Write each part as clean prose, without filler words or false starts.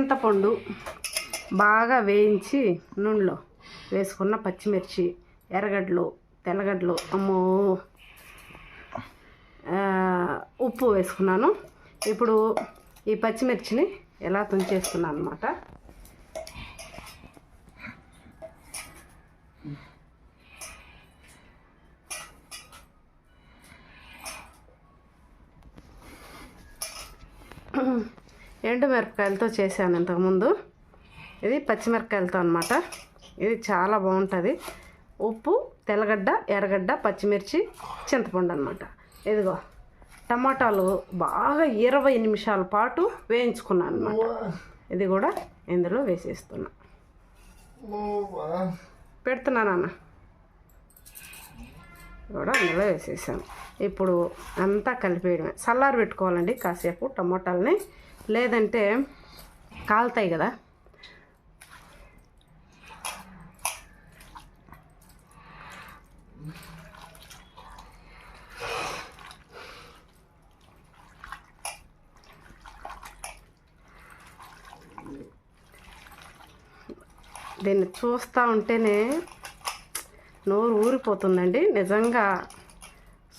చింతపండు బాగా వేయించి నూనెలో వేసుకున్న పచ్చిమిర్చి, ఎర్రగడ్డలు, తెల్లగడ్డలు, ఉప్పు వేసుకున్నాను. ఇప్పుడు ఈ పచ్చిమిర్చిని ఎలా తుంచేస్తున్నాను అన్నమాట. ఎండుమిరపకాయలతో చేశాను ఇంతకుముందు. ఇది పచ్చిమిరపకాయలతో అన్నమాట. ఇది చాలా బాగుంటుంది. ఉప్పు, తెల్లగడ్డ, ఎర్రగడ్డ, పచ్చిమిర్చి, చింతపండు అన్నమాట. ఇదిగో టమాటాలు బాగా 20 నిమిషాల పాటు వేయించుకున్నాను అన్నమాట. ఇది కూడా ఇందులో వేసేస్తున్నా. పెడుతున్నానన్న కూడా అందులో వేసేసాను. ఇప్పుడు అంతా కలిపేయడమే. చల్లారి పెట్టుకోవాలండి కాసేపు టమాటాలని, లేదంటే కాలుతాయి కదా. దీన్ని చూస్తూ ఉంటేనే నోరు ఊరిపోతుందండి. నిజంగా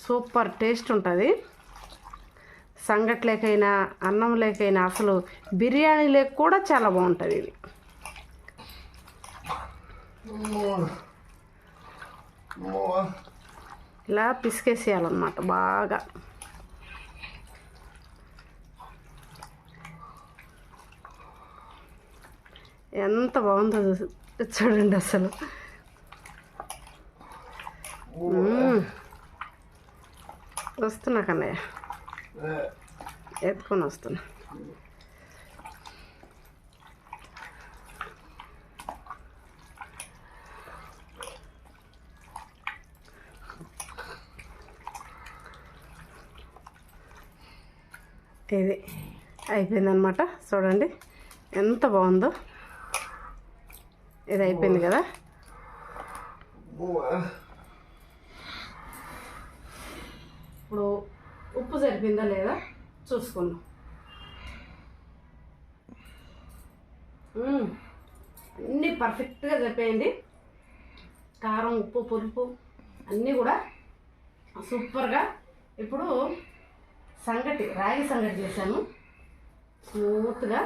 సూపర్ టేస్ట్ ఉంటుంది. సంగట్లేకైనా, అన్నం లేకైనా, అసలు బిర్యానీ లేక కూడా చాలా బాగుంటుంది ఇది. ఇలా పిసికేసేయాలన్నమాట బాగా. ఎంత బాగుందో చూడండి అసలు. వస్తున్నా కన్నయ్య, ఎత్తుకొని వస్తున్నా. ఇది అయిపోయిందనమాట. చూడండి ఎంత బాగుందో. ఇది అయిపోయింది కదా. ఇప్పుడు ఉప్పు సరిపోయిందా లేదా చూసుకుందాం. అన్నీ పర్ఫెక్ట్గా సరిపోయింది. కారం, ఉప్పు, పులుపు అన్నీ కూడా సూపర్గా. ఇప్పుడు సంగటి, రాగి సంగటి చేశాను స్మూత్గా.